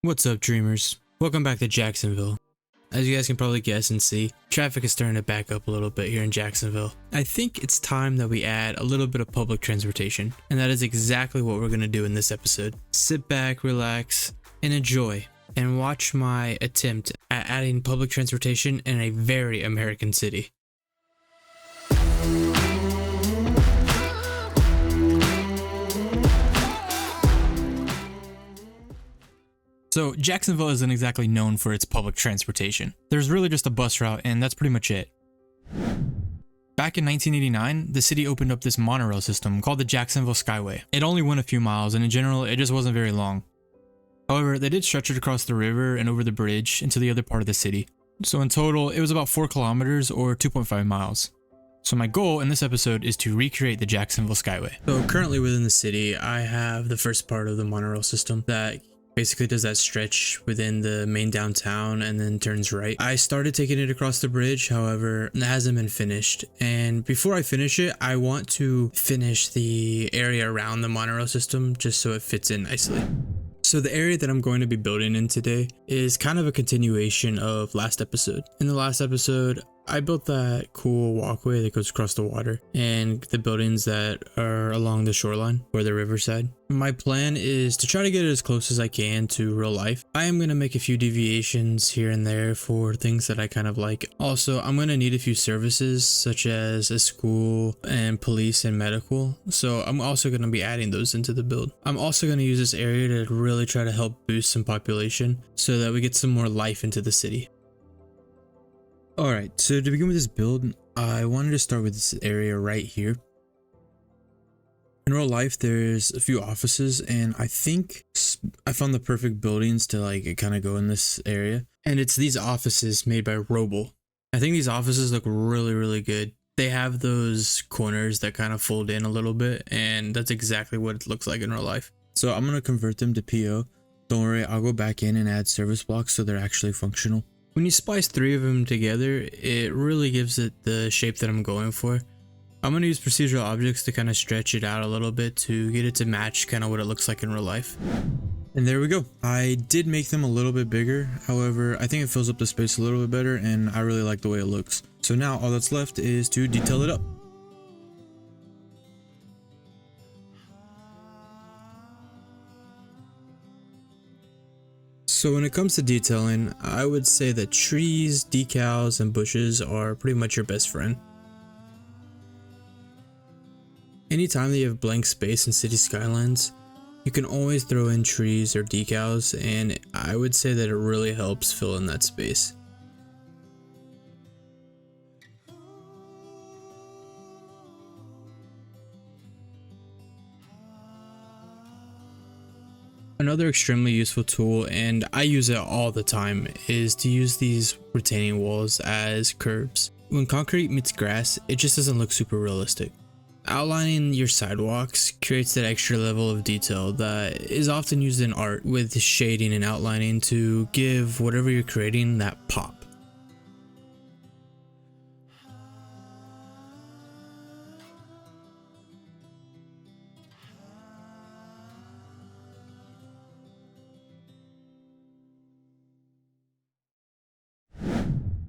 What's up, dreamers? Welcome back to Jacksonville. As you guys can probably guess and see, traffic is starting to back up a little bit here in Jacksonville. I think it's time that we add a little bit of public transportation, and that is exactly what we're going to do in this episode. Sit back, relax, and enjoy, and watch my attempt at adding public transportation in a very American city. So Jacksonville isn't exactly known for its public transportation. There's really just a bus route, and that's pretty much it. Back in 1989, the city opened up this monorail system called the Jacksonville Skyway. It only went a few miles, and in general, it just wasn't very long. However, they did stretch it across the river and over the bridge into the other part of the city. So in total, it was about 4 kilometers or 2.5 miles. So my goal in this episode is to recreate the Jacksonville Skyway. So currently within the city, I have the first part of the monorail system that basically does that stretch within the main downtown and then turns right. I started taking it across the bridge, however, it hasn't been finished. And before I finish it, I want to finish the area around the monorail system just so it fits in nicely. So the area that I'm going to be building in today is kind of a continuation of last episode. In the last episode, I built that cool walkway that goes across the water and the buildings that are along the shoreline or the riverside. My plan is to try to get it as close as I can to real life. I am going to make a few deviations here and there for things that I kind of like. Also, I'm going to need a few services such as a school and police and medical. So I'm also going to be adding those into the build. I'm also going to use this area to really try to help boost some population so that we get some more life into the city. Alright, so to begin with this build, I wanted to start with this area right here. In real life, there's a few offices, and I think I found the perfect buildings to kind of go in this area. And it's these offices made by Roble. I think these offices look really good. They have those corners that kind of fold in a little bit, and that's exactly what it looks like in real life. So I'm going to convert them to PO. Don't worry, I'll go back in and add service blocks so they're actually functional. When you splice 3 of them together, it really gives it the shape that I'm going for. I'm going to use procedural objects to kind of stretch it out a little bit to get it to match kind of what it looks like in real life. And there we go. I did make them a little bit bigger. However, I think it fills up the space a little bit better and I really like the way it looks. So now all that's left is to detail it up. So when it comes to detailing, I would say that trees, decals, and bushes are pretty much your best friend. Anytime that you have blank space in Cities Skylines, you can always throw in trees or decals, and I would say that it really helps fill in that space. Another extremely useful tool, and I use it all the time, is to use these retaining walls as curbs. When concrete meets grass, it just doesn't look super realistic. Outlining your sidewalks creates that extra level of detail that is often used in art with shading and outlining to give whatever you're creating that pop.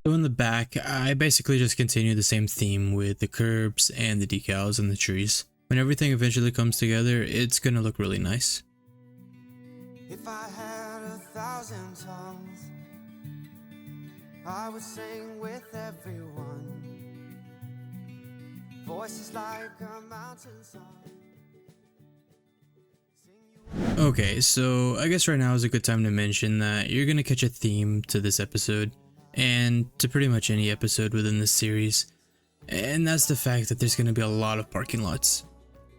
So in the back, I basically just continue the same theme with the curbs and the decals and the trees. When everything eventually comes together, it's gonna look really nice. If I had 1,000 tongues, I would sing with everyone. Voices like a mountain song. Okay, so I guess right now is a good time to mention that you're gonna catch a theme to this episode, and to pretty much any episode within this series, and that's the fact that there's going to be a lot of parking lots.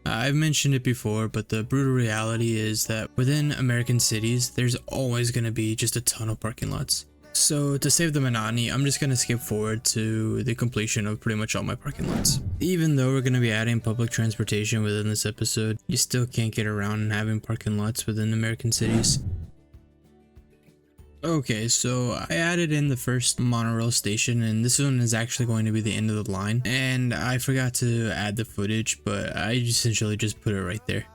I've mentioned it before, but the brutal reality is that within American cities, there's always going to be just a ton of parking lots. So to save the monotony, I'm just going to skip forward to the completion of pretty much all my parking lots. Even though we're going to be adding public transportation within this episode, you still can't get around having parking lots within American cities. Okay, so I added in the first monorail station, and this one is actually going to be the end of the line, and I forgot to add the footage, but I essentially just put it right there.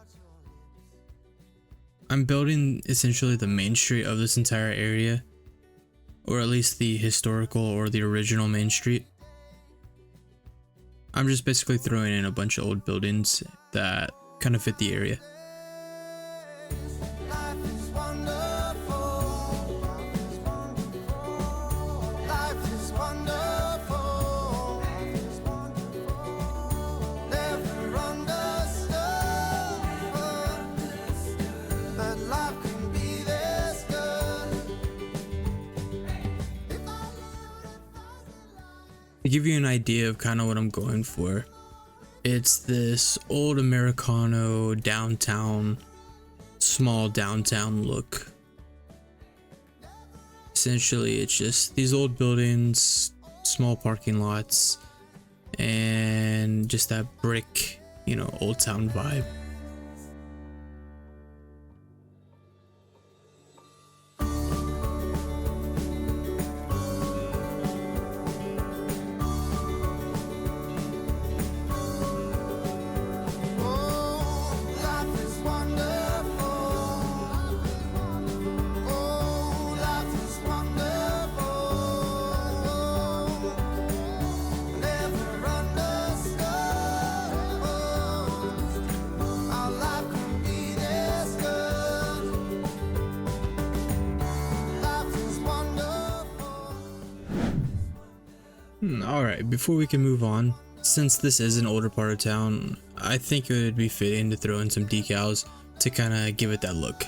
I'm building essentially the main street of this entire area, or at least the historical or the original main street. I'm just basically throwing in a bunch of old buildings that kind of fit the area. To give you an idea of kind of what I'm going for, it's this old Americano downtown, small downtown look. Essentially, it's just these old buildings, small parking lots, and just that brick, old town vibe. Alright, before we can move on, since this is an older part of town, I think it would be fitting to throw in some decals to kind of give it that look.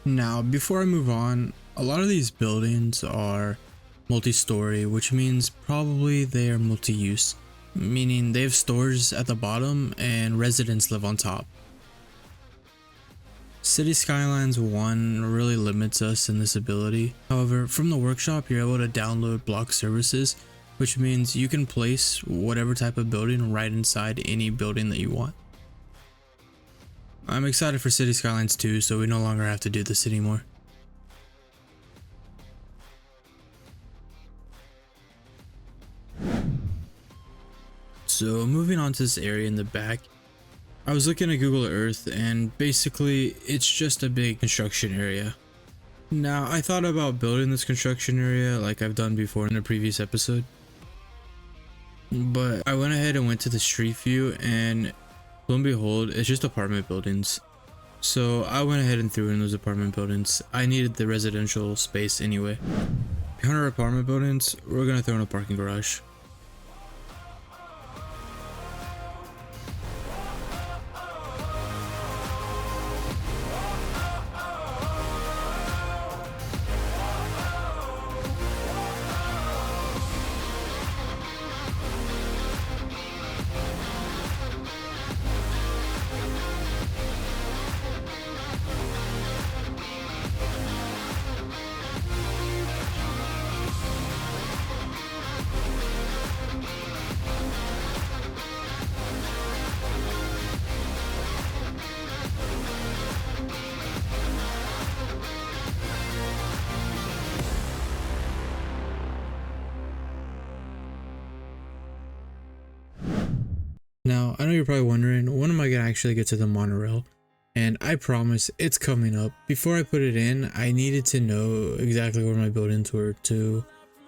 Now, before I move on, a lot of these buildings are multi-story, which means probably they are multi-use, meaning they have stores at the bottom and residents live on top. Cities Skylines 1 really limits us in this ability. However, from the workshop, you're able to download block services, which means you can place whatever type of building right inside any building that you want. I'm excited for Cities Skylines 2, so we no longer have to do this anymore. So moving on to this area in the back, I was looking at Google Earth and basically it's just a big construction area. Now I thought about building this construction area like I've done before in a previous episode, but I went ahead and went to the street view and lo and behold, it's just apartment buildings. So I went ahead and threw in those apartment buildings. I needed the residential space anyway. Behind our apartment buildings, we're gonna throw in a parking garage. Now, I know you're probably wondering, when am I gonna actually get to the monorail? And I promise it's coming up. Before I put it in, I needed to know exactly where my buildings were to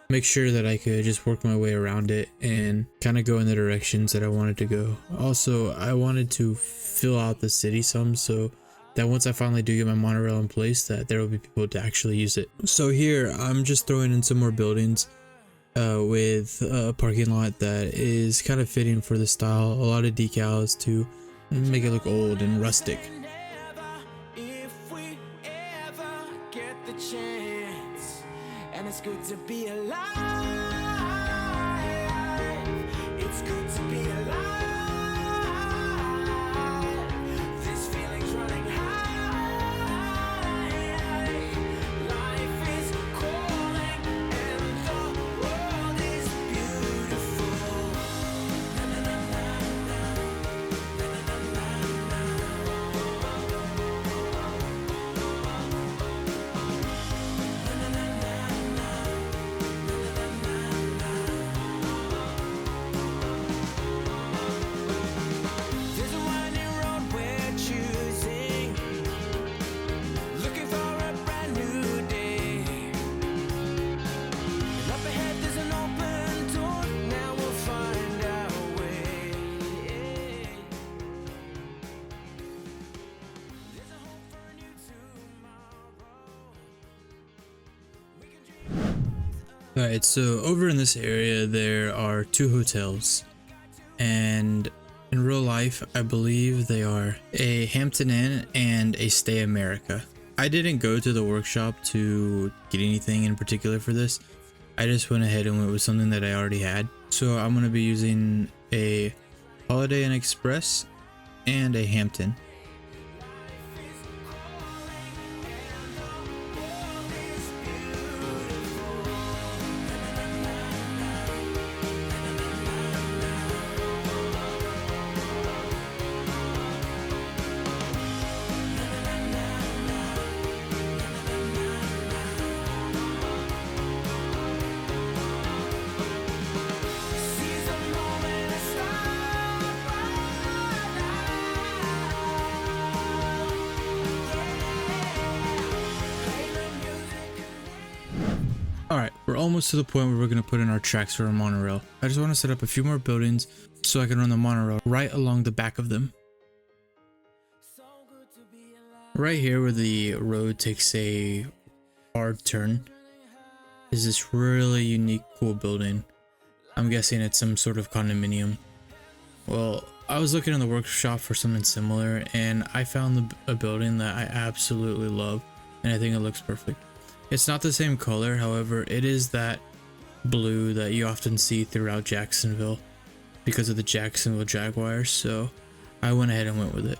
make sure that I could just work my way around it and kind of go in the directions that I wanted to go. Also, I wanted to fill out the city some so that once I finally do get my monorail in place, that there will be people to actually use it. So here, I'm just throwing in some more buildings with a parking lot that is kind of fitting for the style. A lot of decals to make it look old and rustic. And it's good to be alive. It's good to be alive. Alright, so over in this area there are 2 hotels, and in real life I believe they are a Hampton Inn and a Stay America. I didn't go to the workshop to get anything in particular for this. I just went ahead and went with something that I already had. So I'm going to be using a Holiday Inn Express and a Hampton. Alright, we're almost to the point where we're going to put in our tracks for our monorail. I just want to set up a few more buildings so I can run the monorail right along the back of them. Right here where the road takes a hard turn is this really unique, cool building. I'm guessing it's some sort of condominium. Well, I was looking in the workshop for something similar and I found a building that I absolutely love, and I think it looks perfect. It's not the same color, however, it is that blue that you often see throughout Jacksonville because of the Jacksonville Jaguars, so I went ahead and went with it.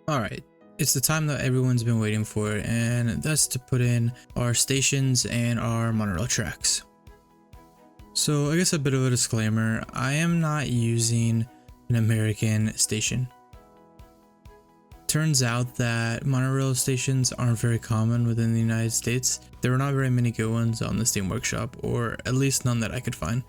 Alright, it's the time that everyone's been waiting for, and that's to put in our stations and our monorail tracks. So I guess a bit of a disclaimer, I am not using an American station. Turns out that monorail stations aren't very common within the United States. There were not very many good ones on the Steam Workshop, or at least none that I could find.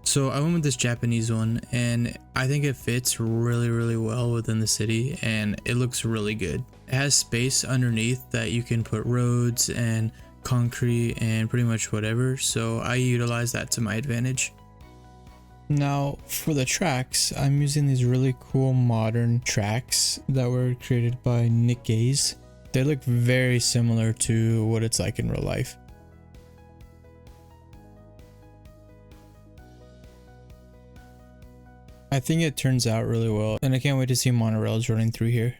So I went with this Japanese one, and I think it fits really well within the city, and it looks really good. It has space underneath that you can put roads and concrete and pretty much whatever, so I utilize that to my advantage. Now for the tracks, I'm using these really cool modern tracks that were created by Nick Gaze. They look very similar to what it's like in real life. I think it turns out really well, and I can't wait to see monorails running through here.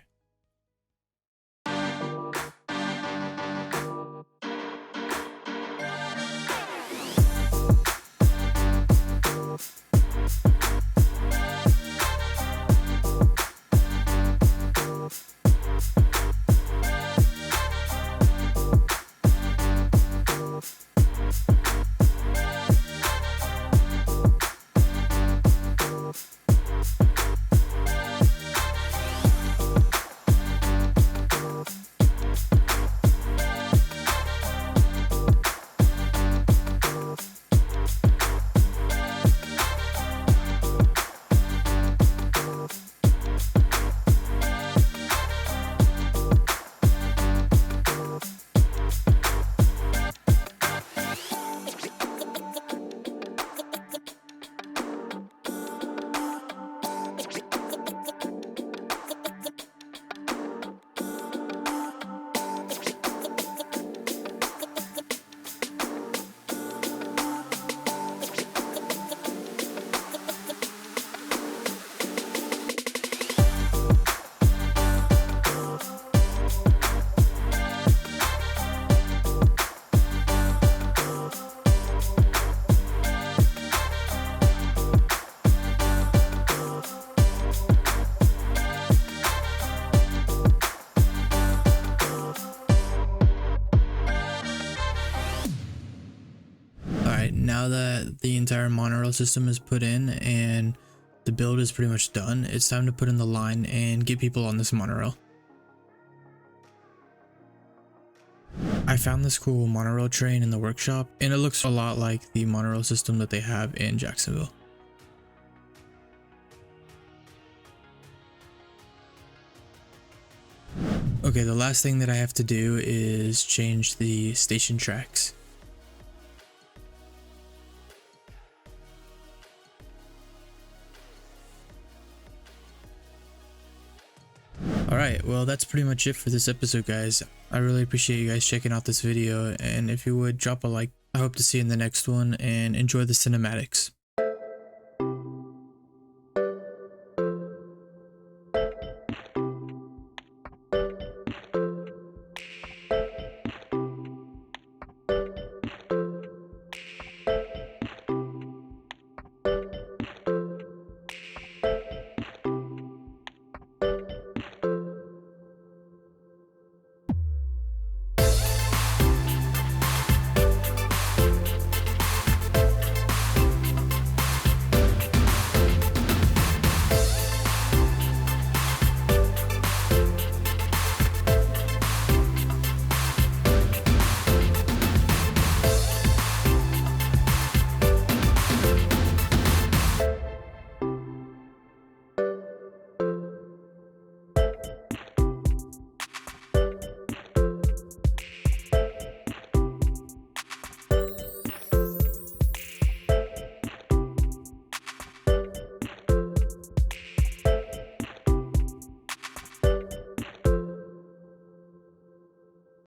now that the entire monorail system is put in and the build is pretty much done, it's time to put in the line and get people on this monorail. I found this cool monorail train in the workshop, and it looks a lot like the monorail system that they have in Jacksonville. Okay, the last thing that I have to do is change the station tracks. Alright, well that's pretty much it for this episode, guys. I really appreciate you guys checking out this video, and if you would, drop a like. I hope to see you in the next one, and enjoy the cinematics.